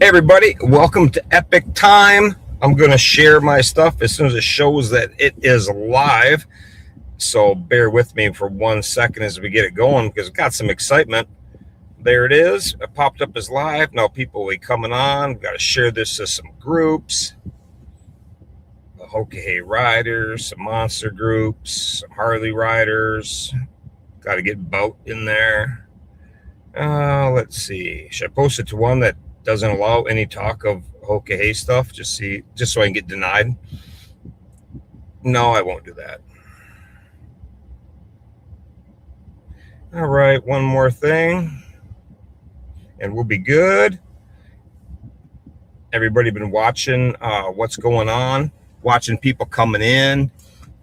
Hey everybody, welcome to Epic Time. I'm going to share my stuff as soon as it shows that it is live. So bear with me for 1 second as we get it going because I've got some excitement. There it is. It popped up as live. Now people will be coming on. We've got to share this to some groups. The Hokey Riders, some monster groups, some Harley Riders. Got to get Boat in there. Let's see. Should I post it to one that doesn't allow any talk of Hokey stuff? Just so I can get denied. No, I won't do that. All right, one more thing, and we'll be good. Everybody been watching what's going on, watching people coming in,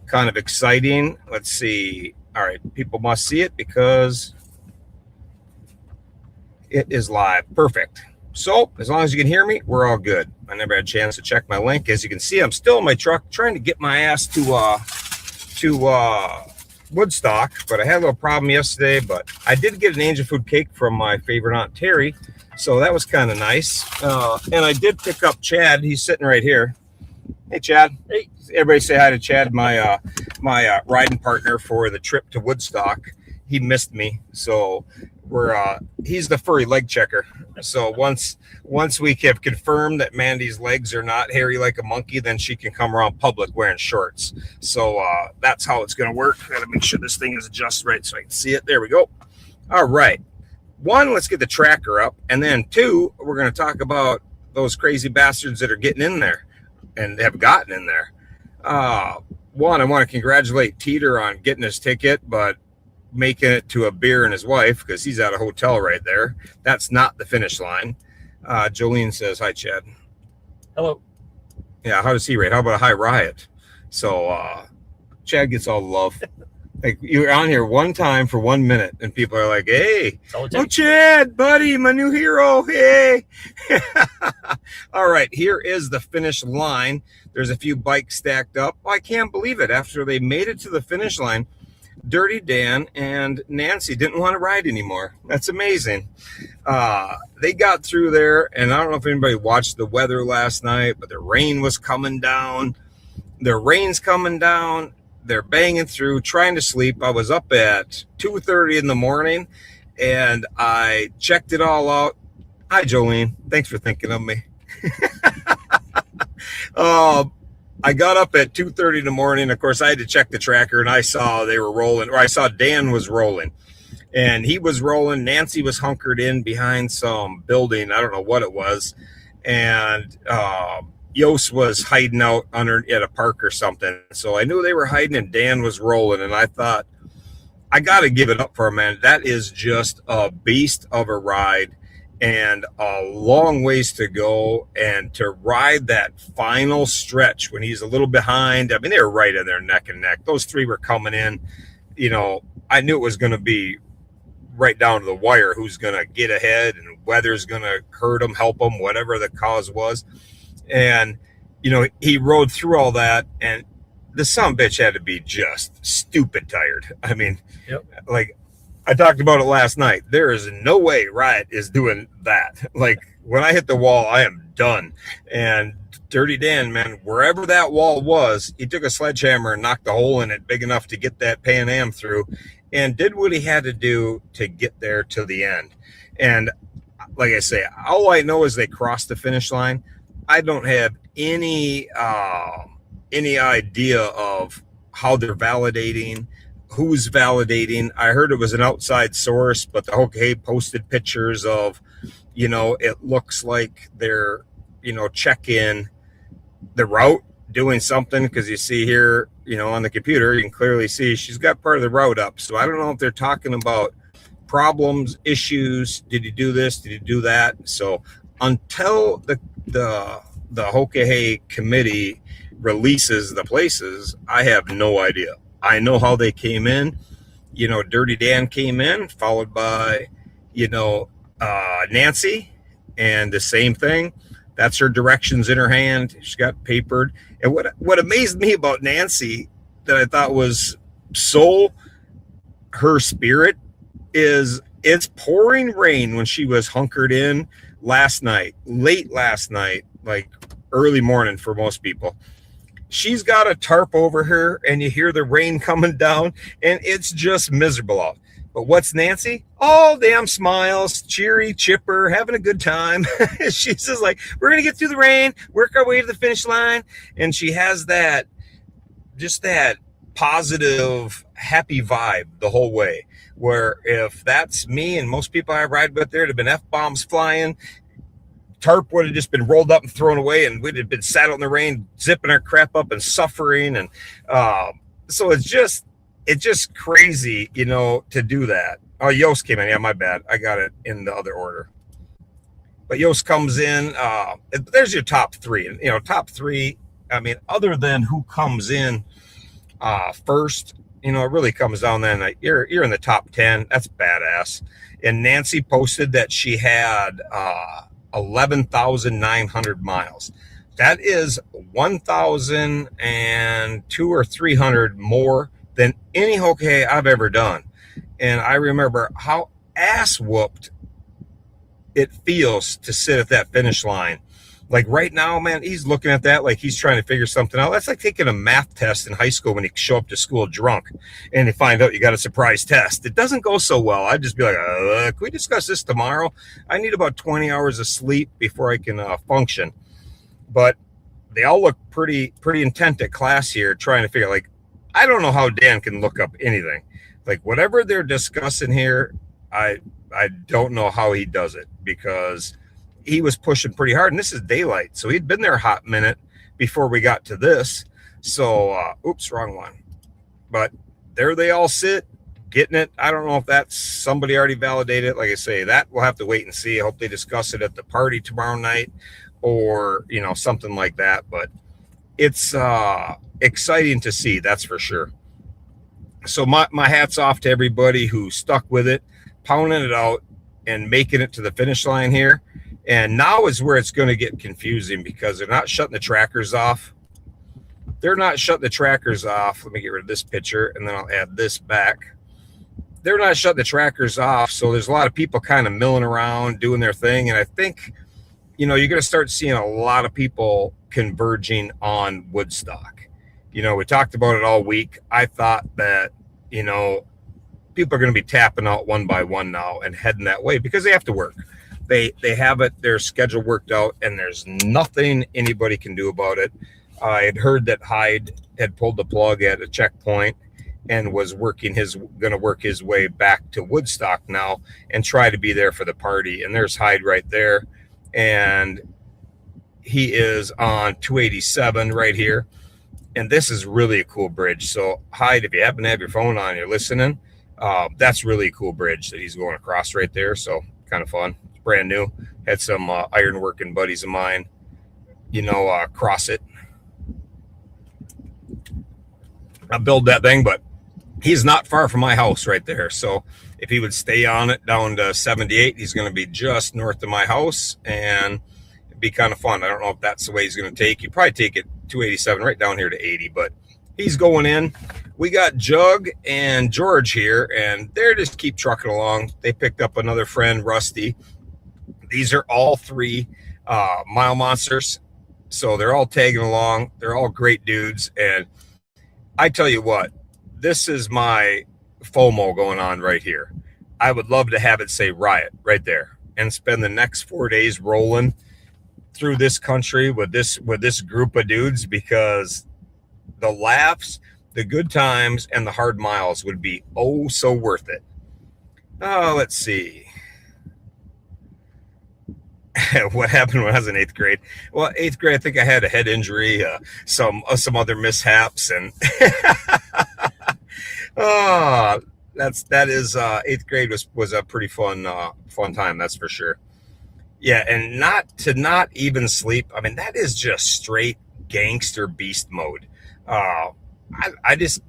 kind of exciting. Let's see. All right, people must see it because it is live. Perfect. So as long as you can hear me, we're all good. I never had a chance to check my link. As you can see, I'm still in my truck trying to get my ass to Woodstock, but I had a little problem yesterday. But I did get an angel food cake from my favorite Aunt Terry, so that was kind of nice. And I did pick up Chad. He's sitting right here. Hey, Chad. Hey, everybody say hi to Chad, my riding partner for the trip to Woodstock. He missed me, so he's the furry leg checker. So once we have confirmed that Mandy's legs are not hairy like a monkey, then she can come around public wearing shorts. So that's how it's going to work. Got to make sure this thing is adjusted right so I can see it. There we go. All right. One, let's get the tracker up. And then two, we're going to talk about those crazy bastards that are getting in there and have gotten in there. One, I want to congratulate Teeter on getting his ticket, but making it to a beer and his wife because he's at a hotel right there. That's not the finish line. Jolene says, hi, Chad. Hello. Yeah, how does he rate? How about a high riot? So Chad gets all the love. Like, you're on here one time for 1 minute and people are like, hey, oh, Chad, buddy, my new hero. Hey. All right, here is the finish line. There's a few bikes stacked up. Oh, I can't believe it. After they made it to the finish line, Dirty Dan and Nancy didn't want to ride anymore. That's amazing. They got through there, and I don't know if anybody watched the weather last night, but the rain was coming down. The rain's coming down. They're banging through, trying to sleep. I was up at 2:30 in the morning, and I checked it all out. Hi, Jolene. Thanks for thinking of me. I got up at 2:30 in the morning. Of course, I had to check the tracker, and I saw they were rolling, or I saw Dan was rolling, and he was rolling. Nancy was hunkered in behind some building. I don't know what it was. And Yos was hiding out under at a park or something. So I knew they were hiding, and Dan was rolling. And I thought, I got to give it up for him, man. That is just a beast of a ride. And a long ways to go, and to ride that final stretch when he's a little behind. I mean, they were right in there neck and neck. Those three were coming in. You know, I knew it was going to be right down to the wire who's going to get ahead and weather's going to hurt them, help them, whatever the cause was. And, you know, he rode through all that, and the son of a bitch had to be just stupid tired. I mean, yep. Like, I talked about it last night. There is no way Riot is doing that. Like, when I hit the wall, I am done. And Dirty Dan, man, wherever that wall was, he took a sledgehammer and knocked a hole in it big enough to get that Pan Am through, and did what he had to do to get there to the end. And like I say, all I know is they crossed the finish line. I don't have any idea of how they're validating, who's validating. I heard it was an outside source, but the Hokey posted pictures of, you know, it looks like they're, you know, checking the route, doing something, because you see here, you know, on the computer, you can clearly see she's got part of the route up. So I don't know if they're talking about problems, issues. Did you do this? Did you do that? So until the Hokey committee releases the places, I have no idea. I know how they came in. You know, Dirty Dan came in, followed by, you know, Nancy, and the same thing. That's her directions in her hand. She got papered. And what amazed me about Nancy that I thought was so her spirit is it's pouring rain when she was hunkered in late last night, like early morning for most people. She's got a tarp over her, and you hear the rain coming down, and it's just miserable out. But what's Nancy? All damn smiles, cheery, chipper, having a good time. She's just like, we're going to get through the rain, work our way to the finish line. And she has that positive, happy vibe the whole way. Where if that's me and most people I ride with, there'd have been F-bombs flying, tarp would have just been rolled up and thrown away, and we'd have been sat out in the rain, zipping our crap up and suffering. And so it's just crazy, to do that. Oh, Yost came in. Yeah, my bad. I got it in the other order. But Yost comes in. There's your top three. Top three. I mean, other than who comes in first, it really comes down then. Like, you're in the top 10. That's badass. And Nancy posted that she had 11,900 miles. That is 1,002 or 300 more than any hockey I've ever done. And I remember how ass whooped it feels to sit at that finish line. Like right now, man, he's looking at that like he's trying to figure something out. That's like taking a math test in high school when you show up to school drunk and you find out you got a surprise test. It doesn't go so well. I'd just be like, can we discuss this tomorrow? I need about 20 hours of sleep before I can function. But they all look pretty intent at class here, trying to figure, like, I don't know how Dan can look up anything. Like, whatever they're discussing here, I don't know how he does it, because he was pushing pretty hard, and this is daylight, so he'd been there a hot minute before we got to this. So oops, wrong one. But there they all sit, getting it. I don't know if that's somebody already validated. Like I say, that we'll have to wait and see. I hope they discuss it at the party tomorrow night, or something like that. But it's exciting to see, that's for sure. So my hat's off to everybody who stuck with it, pounding it out and making it to the finish line here. And now is where it's going to get confusing, because they're not shutting the trackers off. They're not shutting the trackers off. Let me get rid of this picture, and then I'll add this back. They're not shutting the trackers off, so there's a lot of people kind of milling around, doing their thing. And I think, you're going to start seeing a lot of people converging on Woodstock. We talked about it all week. I thought that, people are going to be tapping out one by one now and heading that way, because they have to work. They have their schedule worked out, and there's nothing anybody can do about it. I had heard that Hyde had pulled the plug at a checkpoint and was going to work his way back to Woodstock now and try to be there for the party. And there's Hyde right there, and he is on 287 right here. And this is really a cool bridge. So Hyde, if you happen to have your phone on, you're listening, that's really a cool bridge that he's going across right there. So kind of fun. It's brand new. Had some iron working buddies of mine, cross it. I build that thing, but he's not far from my house right there. So if he would stay on it down to 78, he's going to be just north of my house, and it'd be kind of fun. I don't know if that's the way he's going to take. He'd probably take it 287 right down here to 80, but he's going in. We got Jug and George here, and they're just keep trucking along. They picked up another friend, Rusty. These are all three mile monsters, so they're all tagging along. They're all great dudes, and I tell you what, this is my FOMO going on right here. I would love to have it say Riot right there and spend the next 4 days rolling through this country with this group of dudes, because the laughs, the good times, and the hard miles would be oh so worth it. Oh, let's see. What happened when I was in 8th grade? Well, 8th grade, I think I had a head injury, some other mishaps, and oh, that is 8th grade was a pretty fun time, that's for sure. Yeah, and not even sleep. I mean, that is just straight gangster beast mode. I just,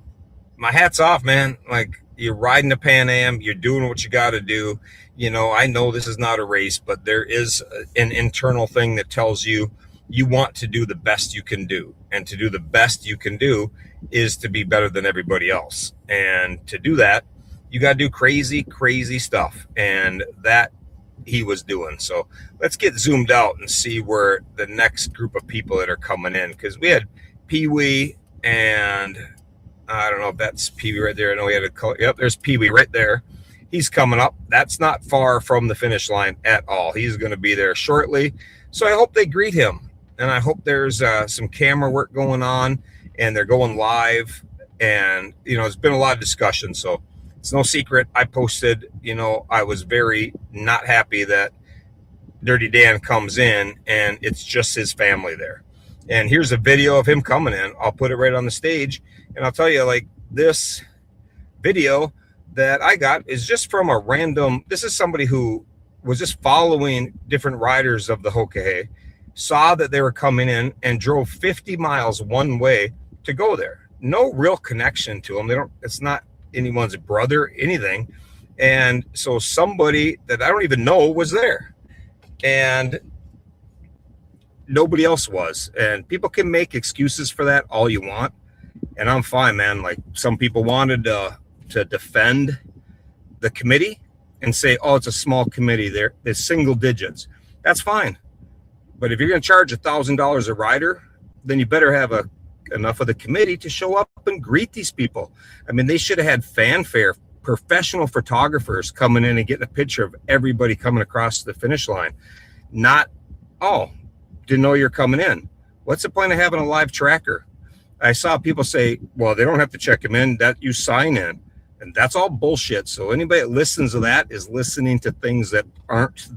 my hat's off, man. Like, you're riding a Pan Am, you're doing what you got to do. I know this is not a race, but there is an internal thing that tells you want to do the best you can do. And to do the best you can do is to be better than everybody else. And to do that, you got to do crazy, crazy stuff. And that he was doing. So let's get zoomed out and see where the next group of people that are coming in, because we had Pee Wee, and I don't know if that's Pee Wee right there. I know we had a color. Yep, there's Pee Wee right there. He's coming up. That's not far from the finish line at all. He's going to be there shortly. So I hope they greet him, and I hope there's some camera work going on, and they're going live. And, you know, there's been a lot of discussion. So it's no secret. I posted, you know, I was very not happy that Dirty Dan comes in and it's just his family there. And here's a video of him coming in. I'll put it right on the stage. And I'll tell you, like, this video that I got is just from a random, this is somebody who was just following different riders of the Hokahe, saw that they were coming in and drove 50 miles one way to go there. No real connection to them. They don't, it's not anyone's brother, anything. And so somebody that I don't even know was there, and nobody else was. And people can make excuses for that all you want, and I'm fine, man. Like, some people wanted to defend the committee and say, oh, it's a small committee, there it's single digits. That's fine, but if you're going to charge $1,000 a rider, then you better have enough of the committee to show up and greet these people. I mean, they should have had fanfare, professional photographers coming in and getting a picture of everybody coming across the finish line. Not, oh, didn't know you're coming in. What's the point of having a live tracker? I saw people say, well, they don't have to check them in, that you sign in. And that's all bullshit. So anybody that listens to that is listening to things that aren't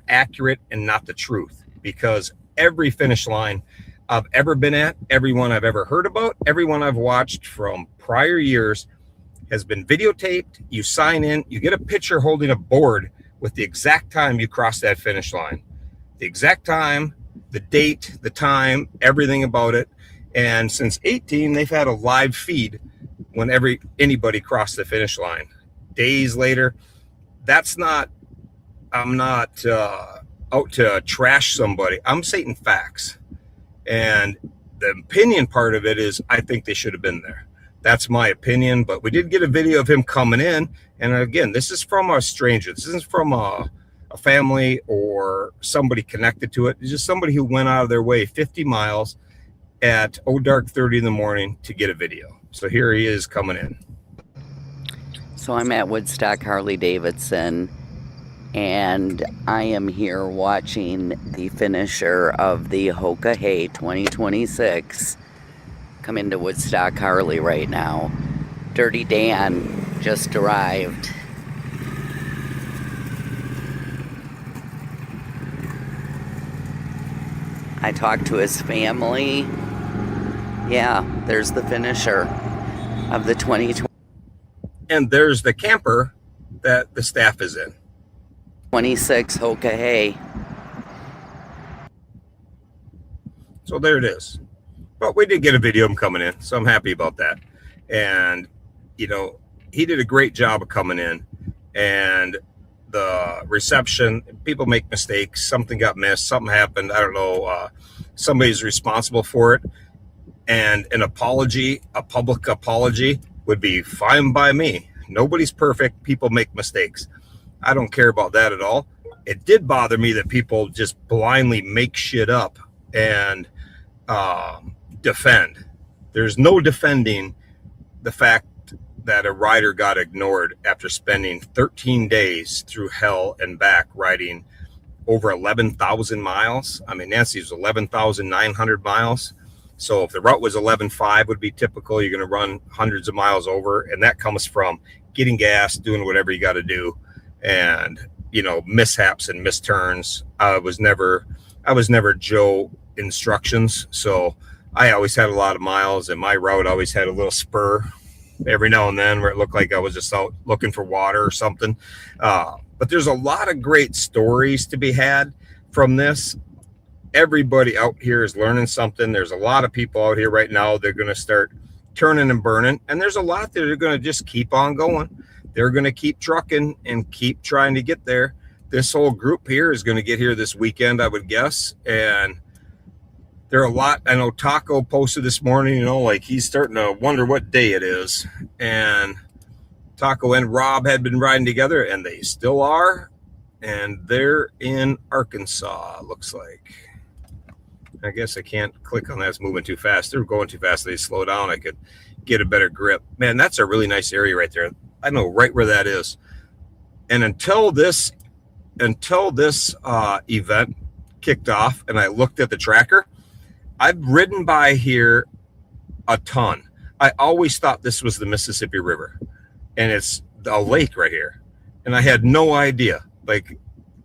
accurate and not the truth. Because every finish line I've ever been at, everyone I've ever heard about, everyone I've watched from prior years has been videotaped. You sign in, you get a picture holding a board with the exact time you cross that finish line, the exact time, the date, the time, everything about it. And since 18, they've had a live feed when anybody crossed the finish line. Days later, that's not, I'm not out to trash somebody. I'm stating facts. And the opinion part of it is, I think they should have been there. That's my opinion, but we did get a video of him coming in. And again, this is from a stranger. This isn't from a family or somebody connected to it. It's just somebody who went out of their way 50 miles at dark 30 in the morning to get a video. So here he is coming in. So I'm at Woodstock Harley-Davidson, and I am here watching the finisher of the Hokahe 2026 come into Woodstock Harley right now. Dirty Dan just arrived. I talked to his family. Yeah, there's the finisher of the 2020. And there's the camper that the staff is in. 26 Hokahe. So there it is. But we did get a video of him coming in, so I'm happy about that. And, you know, he did a great job of coming in. And the reception, people make mistakes. Something got missed. Something happened. I don't know. Somebody's responsible for it. And an apology, a public apology, would be fine by me. Nobody's perfect. People make mistakes. I don't care about that at all. It did bother me that people just blindly make shit up and defend. There's no defending the fact that a rider got ignored after spending 13 days through hell and back riding over 11,000 miles. I mean, Nancy's 11,900 miles. So if the route was 11.5 would be typical, you're going to run hundreds of miles over. And that comes from getting gas, doing whatever you got to do. And, you know, mishaps and misturns. I was never Joe instructions. So I always had a lot of miles, and my route always had a little spur every now and then where it looked like I was just out looking for water or something. But there's a lot of great stories to be had from this. Everybody out here is learning something. There's a lot of people out here right now. They're going to start turning and burning. And there's a lot that are going to just keep on going. They're going to keep trucking and keep trying to get there. This whole group here is going to get here this weekend, I would guess. And there are a lot. I know Taco posted this morning, you know, like he's starting to wonder what day it is. And Taco and Rob had been riding together, and they still are. and they're in Arkansas, looks like. I guess I can't click on that. It's moving too fast. They're going too fast. They slow down. I could get a better grip. Man, that's a really nice area right there. I know right where that is. And until this event kicked off and I looked at the tracker, I've ridden by here a ton. I always thought this was the Mississippi River, and it's a lake right here. And I had no idea. Like,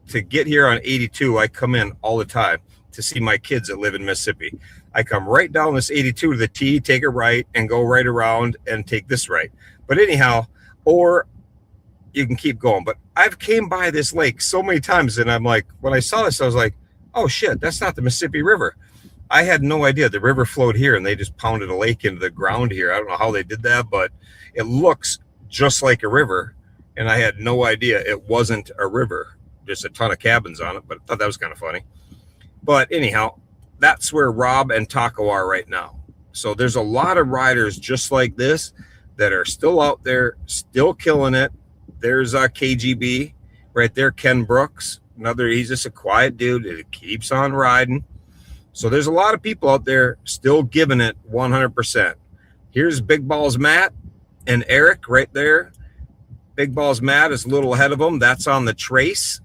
to get here on 82, I come in all the time to see my kids that live in Mississippi. I come right down this 82 to the T, take a right, and go right around and take this right. But anyhow, or you can keep going. But I've came by this lake so many times, and I'm like, when I saw this, I was like, oh shit, that's not the Mississippi River. I had no idea the river flowed here, and they just pounded a lake into the ground here. I don't know how they did that, but it looks just like a river, and I had no idea it wasn't a river. Just a ton of cabins on it, but I thought that was kind of funny. But anyhow, that's where Rob and Taco are right now. So there's a lot of riders just like this that are still out there, still killing it. There's KGB right there, Ken Brooks. He's just a quiet dude that keeps on riding. So there's a lot of people out there still giving it 100%. Here's Big Balls Matt and Eric right there. Big Balls Matt is a little ahead of them. That's on the Trace.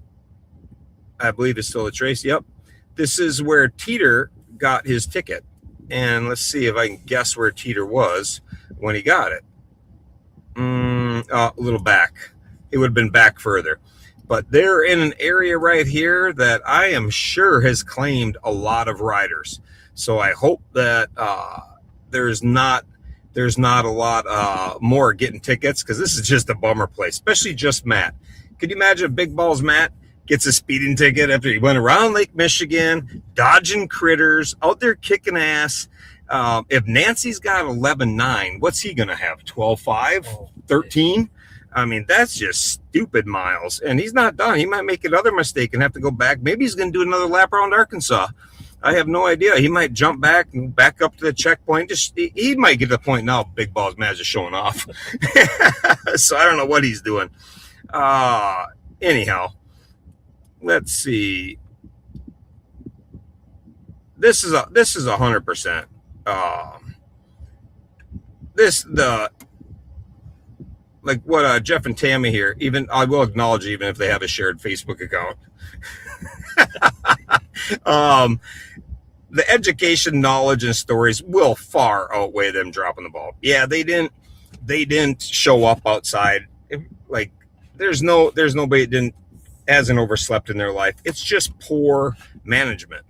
I believe it's still the Trace. Yep. This is where Teeter got his ticket. And let's see if I can guess where Teeter was when he got it. A little back. It would have been back further. But they're in an area right here that I am sure has claimed a lot of riders. So I hope that there's not a lot more getting tickets, because this is just a bummer place, especially just Matt. Could you imagine if Big Balls Matt gets a speeding ticket after he went around Lake Michigan, dodging critters, out there kicking ass? If Nancy's got 11.9, what's he going to have? 12.5? 13? I mean, that's just stupid miles. And he's not done. He might make another mistake and have to go back. Maybe he's going to do another lap around Arkansas. I have no idea. He might jump back and back up to the checkpoint. He might get to the point now, Big Balls Matt is showing off. So I don't know what he's doing. Anyhow, let's see. This is 100%. Like what Jeff and Tammy here, even I will acknowledge, even if they have a shared Facebook account. The education, knowledge, and stories will far outweigh them dropping the ball. Yeah, they didn't show up outside. Like there's nobody that hasn't overslept in their life. It's just poor management.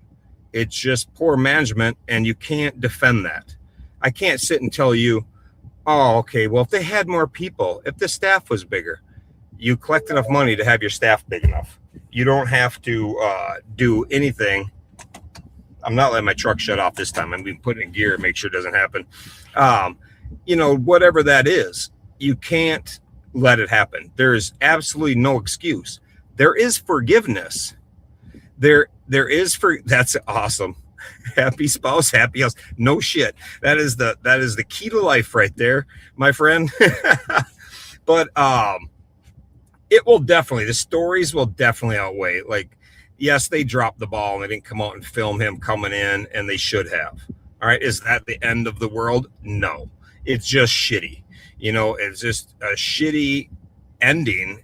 It's just poor management, and you can't defend that. I can't sit and tell you, oh, okay, well, if they had more people, if the staff was bigger, you collect enough money to have your staff big enough. You don't have to do anything. I'm not letting my truck shut off this time. I'm going to put it in gear and make sure it doesn't happen. Whatever that is, you can't let it happen. There is absolutely no excuse. There is forgiveness. There is that's awesome. Happy spouse, happy house. No shit. That is the key to life right there, my friend. But the stories will definitely outweigh. Like, yes, they dropped the ball and they didn't come out and film him coming in, and they should have. All right. Is that the end of the world? No. It's just shitty. It's just a shitty ending,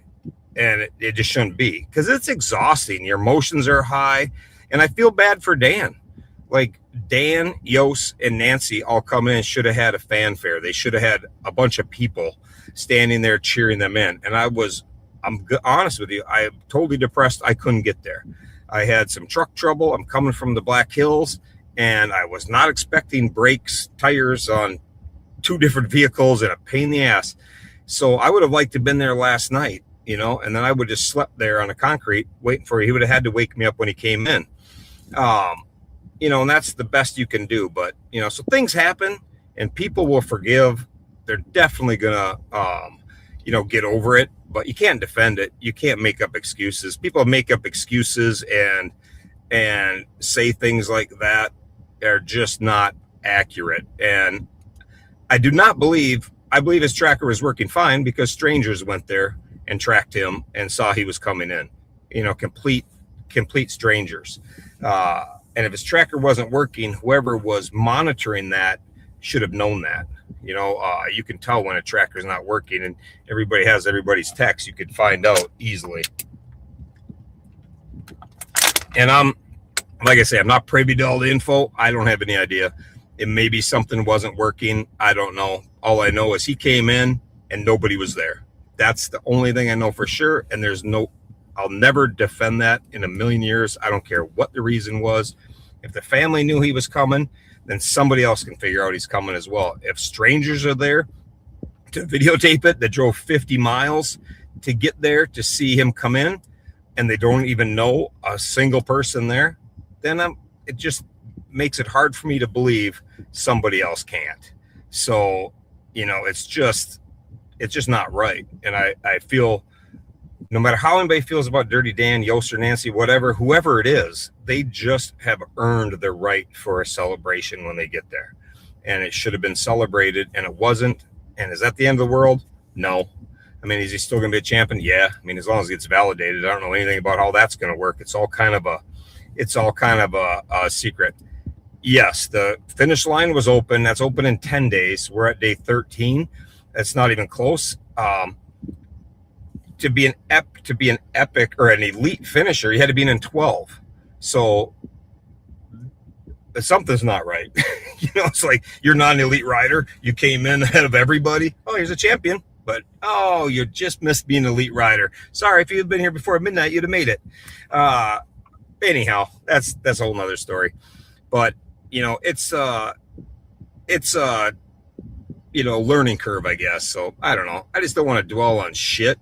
and it just shouldn't be, because it's exhausting. Your emotions are high, and I feel bad for Dan. Like, Dan, Yos, and Nancy all come in and should have had a fanfare. They should have had a bunch of people standing there cheering them in. And I'm honest with you, I'm totally depressed. I couldn't get there. I had some truck trouble. I'm coming from the Black Hills, and I was not expecting brakes, tires on 2 different vehicles, and a pain in the ass. So I would have liked to have been there last night, and then I would have just slept there on the concrete waiting for he would have had to wake me up when he came in. And that's the best you can do. But, so things happen, and people will forgive. They're definitely going to, get over it, but you can't defend it. You can't make up excuses. People make up excuses and say things like that are just not accurate. And I believe his tracker was working fine, because strangers went there and tracked him and saw he was coming in. complete strangers. And if his tracker wasn't working, whoever was monitoring that should have known that. You can tell when a tracker's not working, and everybody has everybody's text. You could find out easily. And like I say, I'm not privy to all the info. I don't have any idea. It maybe something wasn't working. I don't know. All I know is he came in and nobody was there. That's the only thing I know for sure. And I'll never defend that in a million years. I don't care what the reason was. If the family knew he was coming, then somebody else can figure out he's coming as well. If strangers are there to videotape it that drove 50 miles to get there to see him come in, and they don't even know a single person there, then it just makes it hard for me to believe somebody else can't. So, it's just not right. And I feel no matter how anybody feels about Dirty Dan, Yost or Nancy, whoever it is, they just have earned the right for a celebration when they get there. And it should have been celebrated, and it wasn't. And is that the end of the world? No. I mean, is he still going to be a champion? Yeah. I mean, as long as it gets validated, I don't know anything about how that's going to work. It's all kind of a secret. Yes, the finish line was open. That's open in 10 days. We're at day 13. That's not even close. To be an epic or an elite finisher, you had to be in 12. So something's not right. It's like you're not an elite rider. You came in ahead of everybody. Oh, here's a champion. But, you just missed being an elite rider. Sorry, if you'd been here before midnight, you'd have made it. Anyhow, that's a whole nother story. But, it's a learning curve, I guess. So I don't know. I just don't want to dwell on shit.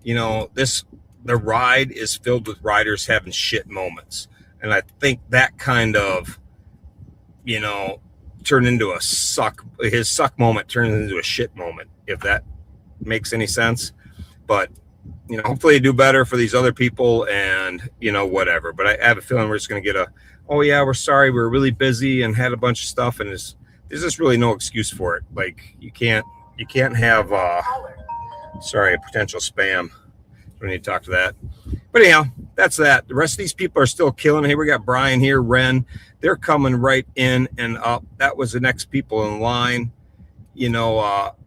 The ride is filled with riders having shit moments. And I think that kind of, turned into his suck moment turned into a shit moment, if that makes any sense. But, hopefully you do better for these other people and, whatever. But I have a feeling we're just going to get oh yeah, we're sorry. We were really busy and had a bunch of stuff. And there's just really no excuse for it. Like you can't have, potential spam. We need to talk to that. But anyhow, that's that. The rest of these people are still killing. Hey, we got Brian here, Ren. They're coming right in and up. That was the next people in line.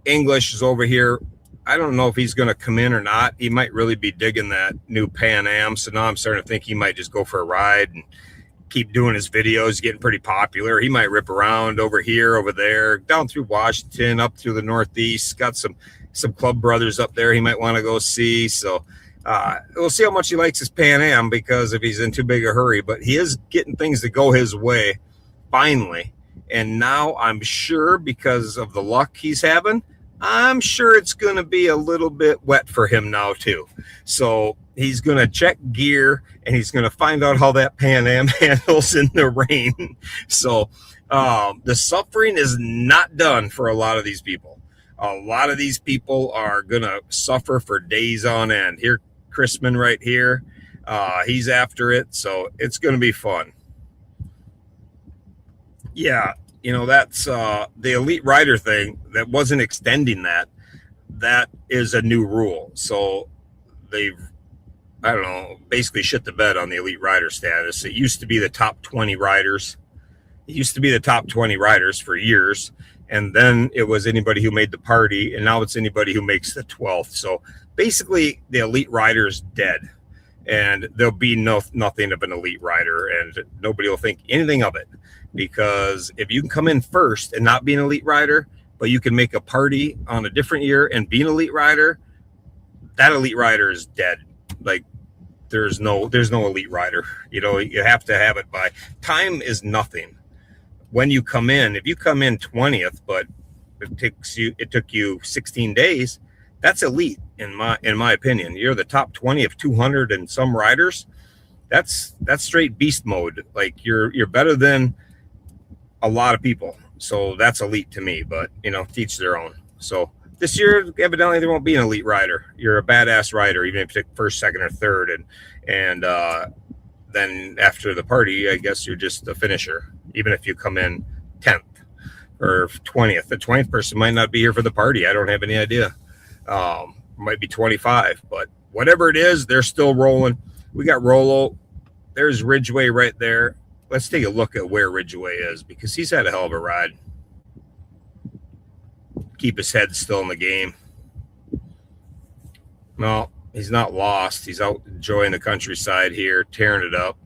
English is over here. I don't know if he's going to come in or not. He might really be digging that new Pan Am. So now I'm starting to think he might just go for a ride and keep doing his videos, getting pretty popular. He might rip around over here, over there, down through Washington, up through the Northeast. Got some club brothers up there he might want to go see. So we'll see how much he likes his Pan Am, because if he's in too big a hurry, but he is getting things to go his way finally. And now I'm sure, because of the luck he's having, I'm sure it's going to be a little bit wet for him now too. So he's going to check gear and he's going to find out how that Pan Am handles in the rain. So the suffering is not done for a lot of these people. A lot of these people are going to suffer for days on end. Here, Chrisman right here, he's after it. So it's going to be fun. Yeah. That's the elite rider thing that wasn't extending that. That is a new rule. So they've, basically shit the bed on the elite rider status. It used to be the top 20 riders. It used to be the top 20 riders for years. And then it was anybody who made the party. And now it's anybody who makes the 12th. So basically the elite rider is dead. And there'll be nothing of an elite rider. And nobody will think anything of it. Because if you can come in first and not be an elite rider, but you can make a party on a different year and be an elite rider, that elite rider is dead. Like there's no elite rider. You have to have it by time is nothing. When you come in, if you come in 20th, but it took you 16 days, that's elite in my opinion. You're the top 20 of 200 and some riders. That's straight beast mode. Like you're better than a lot of people. So that's elite to me, but teach their own. So this year, evidently there won't be an elite rider. You're a badass rider, even if you take first, second, or third. And then after the party, I guess you're just a finisher, even if you come in 10th or 20th. The 20th person might not be here for the party. I don't have any idea. Might be 25, but whatever it is, they're still rolling. We got Rollo. There's Ridgeway right there. Let's take a look at where Ridgeway is because he's had a hell of a ride. Keep his head still in the game. No, he's not lost. He's out enjoying the countryside here, tearing it up.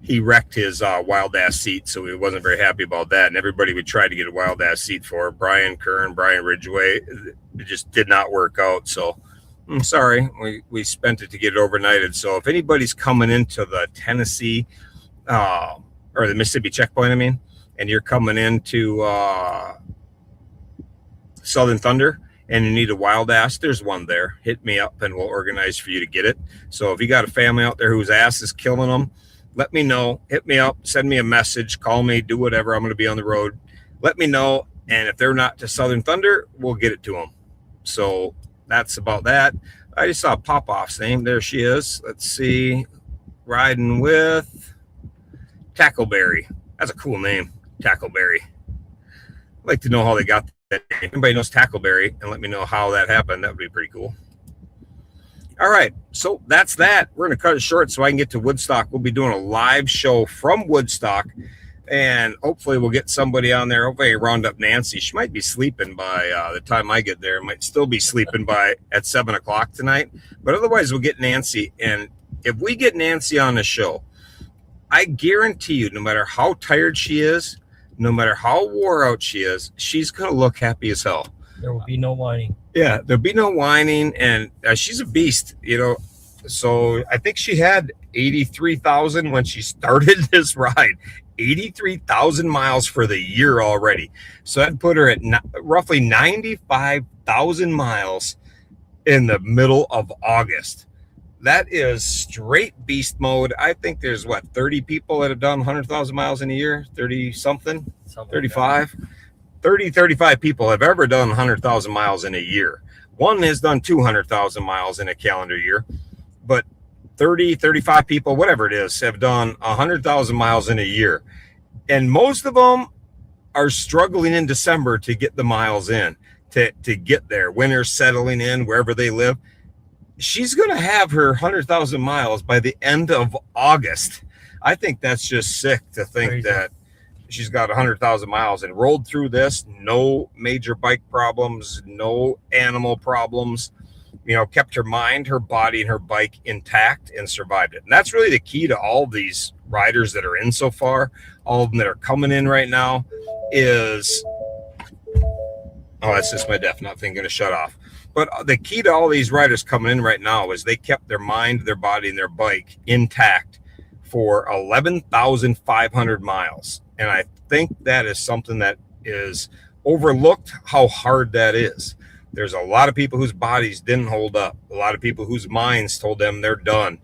He wrecked his wild ass seat, so he wasn't very happy about that. And everybody would try to get a wild ass seat for Brian Kern, Brian Ridgeway. It just did not work out. So I'm sorry, we spent it to get it overnighted. So if anybody's coming into the Tennessee or the Mississippi checkpoint, I mean, and you're coming into Southern Thunder and you need a wild ass, there's one there. Hit me up and we'll organize for you to get it. So if you got a family out there whose ass is killing them, let me know. Hit me up, send me a message, call me, do whatever. I'm going to be on the road. Let me know. And if they're not to Southern Thunder, we'll get it to them. So that's about that. I just saw Popoff's name. There she is. Let's see. Riding with Tackleberry. That's a cool name, Tackleberry. I'd like to know how they got that name. If anybody knows Tackleberry and let me know how that happened, that would be pretty cool. All right, so that's that. We're going to cut it short so I can get to Woodstock. We'll be doing a live show from Woodstock, and hopefully we'll get somebody on there. Hopefully I round up Nancy. She might be sleeping by the time I get there. Might still be sleeping by at 7 o'clock tonight, but otherwise we'll get Nancy. And if we get Nancy on the show, I guarantee you, no matter how tired she is, no matter how wore out she is, she's going to look happy as hell. There will be no whining. Yeah, there'll be no whining, and she's a beast, you know. So I think she had 83,000 when she started this ride. 83,000 miles for the year already. So that put her at roughly 95,000 miles in the middle of August. That is straight beast mode. I think there's 30 people that have done 100,000 miles in a year, 30 something, 35. 35 people have ever done 100,000 miles in a year. One has done 200,000 miles in a calendar year, but 35 people, whatever it is, have done 100,000 miles in a year. And most of them are struggling in December to get the miles in, to get there. Winter's settling in wherever they live. She's going to have her 100,000 miles by the end of August. I think that's just sick to think Crazy. That she's got 100,000 miles and rolled through this. No major bike problems, no animal problems, you know, kept her mind, her body, and her bike intact and survived it. And that's really the key to all these riders that are in so far, all of them that are coming in right now is, oh, that's just my deaf not thing going to shut off. But the key to all these riders coming in right now is they kept their mind, their body, and their bike intact for 11,500 miles. And I think that is something that is overlooked, how hard that is. There's a lot of people whose bodies didn't hold up. A lot of people whose minds told them they're done.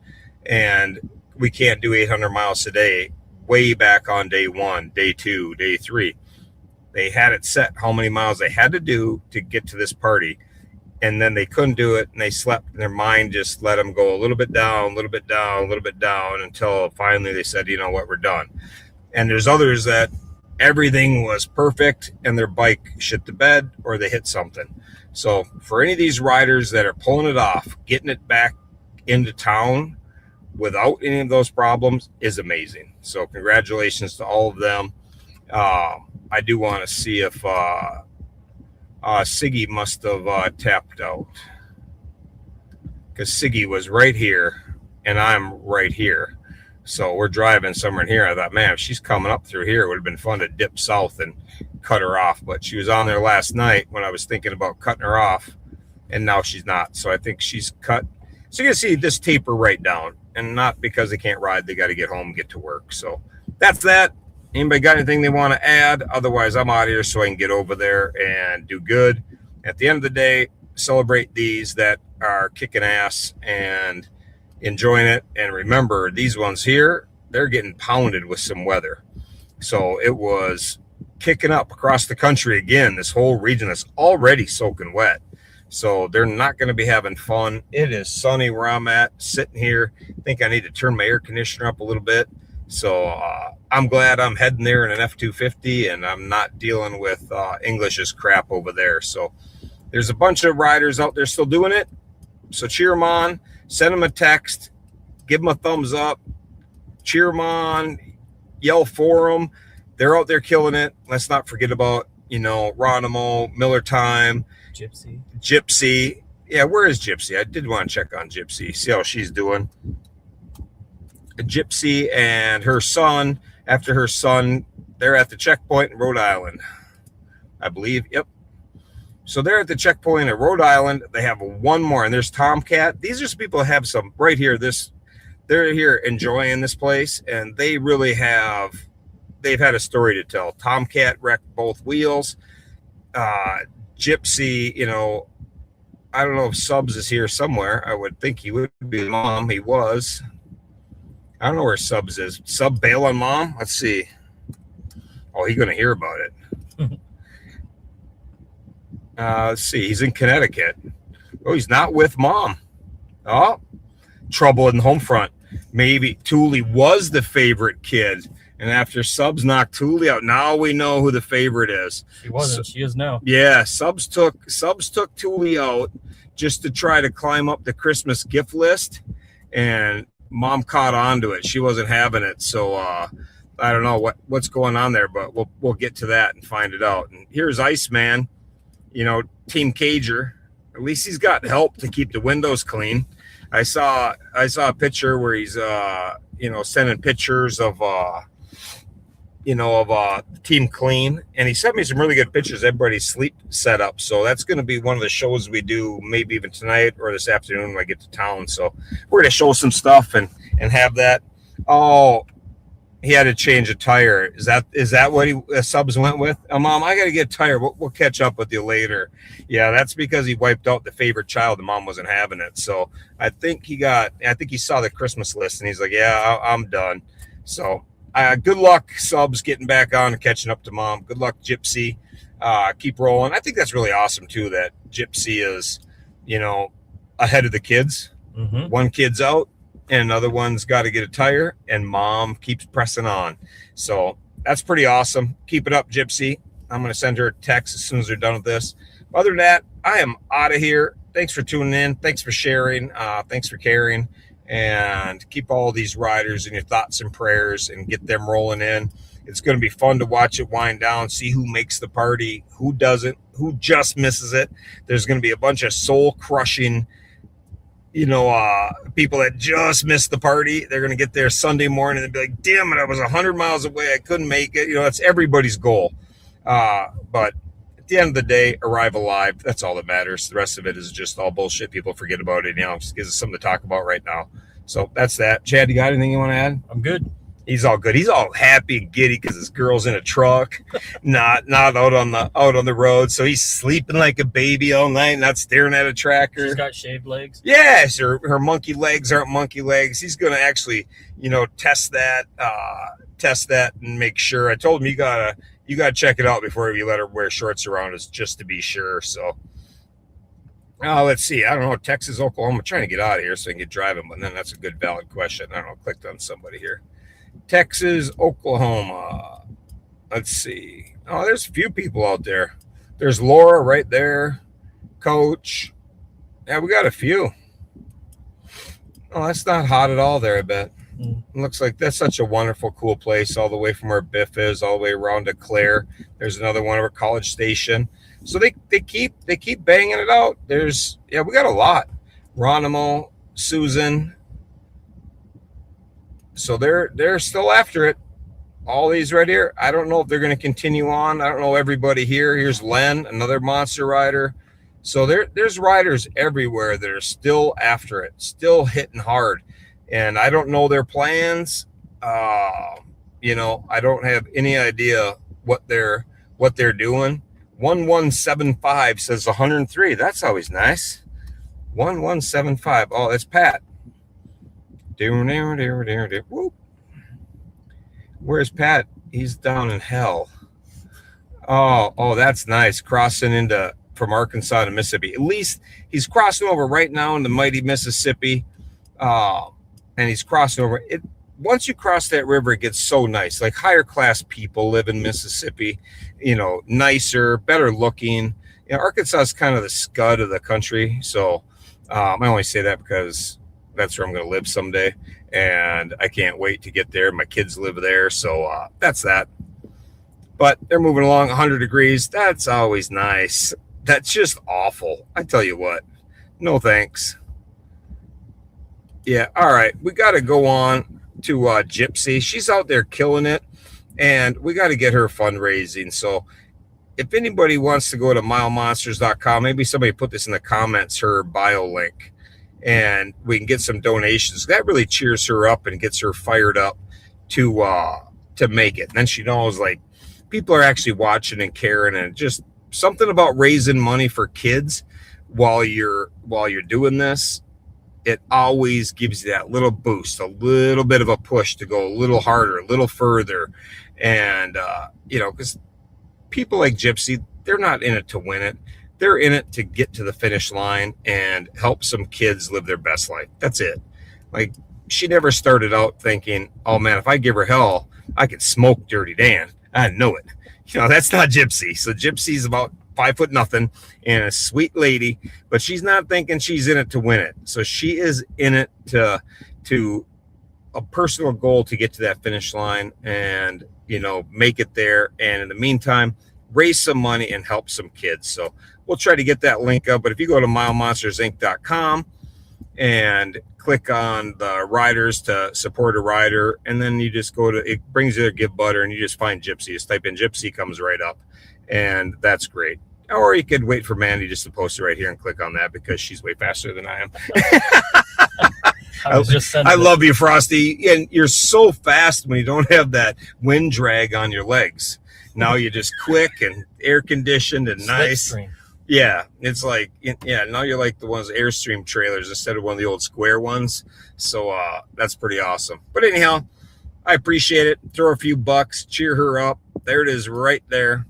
And we can't do 800 miles today. Way back on day 1, day 2, day 3. They had it set how many miles they had to do to get to this party. And then they couldn't do it, and they slept, and their mind just let them go a little bit down, a little bit down, a little bit down, until finally they said, you know what, we're done. And there's others that everything was perfect, and their bike shit the bed, or they hit something. So for any of these riders that are pulling it off, getting it back into town without any of those problems is amazing. So congratulations to all of them. I do want to see if Siggy must have tapped out, because Siggy was right here and I'm right here. So we're driving somewhere in here. I thought, man, if she's coming up through here, it would have been fun to dip south and cut her off. But she was on there last night when I was thinking about cutting her off, and now she's not. So I think she's cut. So you're going to see this taper right down, and not because they can't ride. They got to get home and get to work. So that's that. Anybody got anything they want to add? Otherwise, I'm out of here so I can get over there and do good. At the end of the day, celebrate these that are kicking ass and enjoying it. And remember, these ones here, they're getting pounded with some weather. So it was kicking up across the country again, this whole region that's already soaking wet. So they're not going to be having fun. It is sunny where I'm at, sitting here. I think I need to turn my air conditioner up a little bit. So I'm glad I'm heading there in an F-250, and I'm not dealing with English's crap over there. So there's a bunch of riders out there still doing it. So cheer them on. send them a text, give them a thumbs up, cheer them on, yell for them. They're out there killing it. Let's not forget about, Ronimo, Miller Time, Gypsy. Yeah, where is Gypsy? I did want to check on Gypsy, see how she's doing. Gypsy and her son, after her son, they're at the checkpoint in Rhode Island, I believe. Yep. So they're at the checkpoint at Rhode Island. They have one more, and there's Tomcat. These are some people that have some right here. They're here enjoying this place, and they really have. They've had a story to tell. Tomcat wrecked both wheels. Gypsy, I don't know if Subs is here somewhere. I would think he would be. Mom, he was. I don't know where Subs is. Sub bail on Mom? Let's see. Oh, he's going to hear about it. Let's see. He's in Connecticut. Oh, he's not with Mom. Oh, trouble in the home front. Maybe Thule was the favorite kid. And after Subs knocked Thule out, now we know who the favorite is. She wasn't. She is now. Yeah, Subs took Thule out just to try to climb up the Christmas gift list, and Mom caught on to it. She wasn't having it, so I don't know what's going on there, but we'll get to that and find it out. And here's Iceman, Team Cager. At least he's got help to keep the windows clean. I saw a picture where he's sending pictures of Team Clean, and he sent me some really good pictures of everybody's sleep setup. So that's going to be one of the shows we do, maybe even tonight or this afternoon when I get to town. So we're going to show some stuff and have that. Oh, he had to change a tire. Is that what Subs went with? Mom, I got to get a tire. We'll catch up with you later. Yeah, that's because he wiped out the favorite child and Mom wasn't having it. So I think he saw the Christmas list and he's like, yeah, I'm done. So good luck, Subs, getting back on and catching up to Mom. Good luck, Gypsy. Keep rolling. I think that's really awesome, too, that Gypsy is, ahead of the kids. Mm-hmm. One kid's out, and another one's got to get a tire, and Mom keeps pressing on. So that's pretty awesome. Keep it up, Gypsy. I'm going to send her a text as soon as they're done with this. Other than that, I am out of here. Thanks for tuning in. Thanks for sharing. Thanks for caring. And keep all these riders in your thoughts and prayers and get them rolling in. It's going to be fun to watch it wind down, see who makes the party, who doesn't, who just misses it. There's going to be a bunch of soul-crushing, people that just missed the party. They're going to get there Sunday morning and be like, damn it, I was 100 miles away. I couldn't make it. That's everybody's goal. But at the end of the day, arrive alive. That's all that matters. The rest of it is just all bullshit. People forget about it. Just gives us something to talk about right now. So that's that. Chad, you got anything you want to add? I'm good. He's all good. He's all happy and giddy because his girl's in a truck, not out on the road. So he's sleeping like a baby all night, not staring at a tracker. She's got shaved legs. Yes, her monkey legs aren't monkey legs. He's gonna actually, test that and make sure. I told him you gotta check it out before you let her wear shorts around us, just to be sure. So let's see. I don't know, Texas, Oklahoma. I'm trying to get out of here so I can get driving, but then that's a good valid question. I don't know, clicked on somebody here. Texas, Oklahoma. Let's see. Oh, there's a few people out there. There's Laura right there. Coach. Yeah, we got a few. Oh, that's not hot at all there, I bet. It looks like that's such a wonderful, cool place, all the way from where Biff is, all the way around to Claire. There's another one over College Station. So they keep banging it out. We got a lot. Ronimo, Susan. So they're still after it. All these right here. I don't know if they're going to continue on. I don't know everybody here. Here's Len, another monster rider. So there's riders everywhere that are still after it, still hitting hard. And I don't know their plans. I don't have any idea what they're doing. 1175 says 103. That's always nice. 1175. Oh, that's Pat. Whoop. Where's Pat? He's down in hell. Oh, that's nice. Crossing from Arkansas to Mississippi. At least he's crossing over right now in the mighty Mississippi. And he's crossing over. Once you cross that river, it gets so nice. Like higher class people live in Mississippi, nicer, better looking. Arkansas is kind of the scud of the country. So I only say that because That's where I'm going to live someday. And I can't wait to get there. My kids live there. So that's that. But they're moving along 100 degrees. That's always nice. That's just awful. I tell you what. No thanks. Yeah. All right. We got to go on to Gypsy. She's out there killing it. And we got to get her fundraising. So if anybody wants to go to milemonsters.com, maybe somebody put this in the comments, her bio link, and we can get some donations. That really cheers her up and gets her fired up to make it. And then she knows, like, people are actually watching and caring, and just something about raising money for kids while you're doing this. It always gives you that little boost, a little bit of a push to go a little harder, a little further. And, because people like Gypsy, they're not in it to win it. They're in it to get to the finish line and help some kids live their best life. That's it. Like, she never started out thinking, oh man, if I give her hell, I could smoke Dirty Dan. I know it. That's not Gypsy. So Gypsy's about 5'0" and a sweet lady, but she's not thinking she's in it to win it. So she is in it to a personal goal to get to that finish line and, make it there. And in the meantime, raise some money and help some kids. So we'll try to get that link up. But if you go to milemonstersinc.com and click on the riders to support a rider, and then you just go to, it brings you to Give Butter, and you just find Gypsy. Just type in Gypsy, comes right up. And that's great. Or you could wait for Mandy just to post it right here and click on that, because she's way faster than I am. I love you, Frosty. And you're so fast when you don't have that wind drag on your legs. Now you're just quick and air conditioned and nice. Slipstream. Yeah, it's like, now you're like the ones Airstream trailers instead of one of the old square ones. So that's pretty awesome. But anyhow, I appreciate it. Throw a few bucks, cheer her up. There it is right there.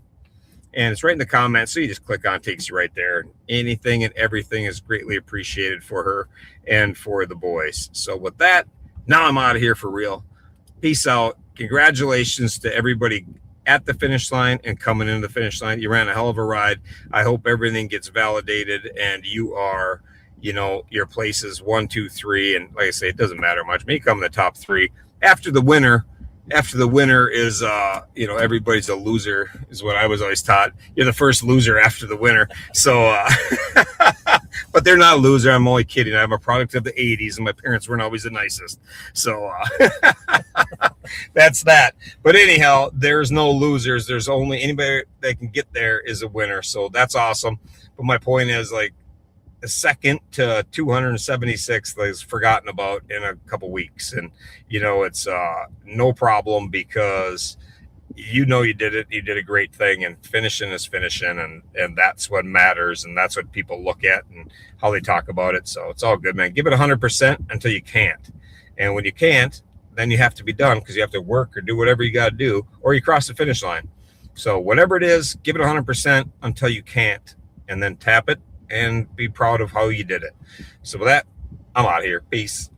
And it's right in the comments. So you just click on it, takes you right there. Anything and everything is greatly appreciated for her and for the boys. So with that, now I'm out of here for real. Peace out. Congratulations to everybody at the finish line and coming into the finish line. You ran a hell of a ride. I hope everything gets validated and you are, your places 1, 2, 3. And like I say, it doesn't matter much. May come in the top 3 after the winner. After the winner is, everybody's a loser, is what I was always taught. You're the first loser after the winner. So, but they're not a loser. I'm only kidding. I'm a product of the 80s, and my parents weren't always the nicest. So that's that. But anyhow, there's no losers. There's only anybody that can get there is a winner. So that's awesome. But my point is, like, a second to 276 is forgotten about in a couple weeks, and it's no problem, because you did it. You did a great thing, and finishing is finishing, and that's what matters, and that's what people look at and how they talk about it. So it's all good, man. Give it 100% until you can't, and when you can't, then you have to be done, because you have to work or do whatever you got to do, or you cross the finish line. So whatever it is, give it 100% until you can't, and then tap it and be proud of how you did it. So with that, I'm out of here. Peace.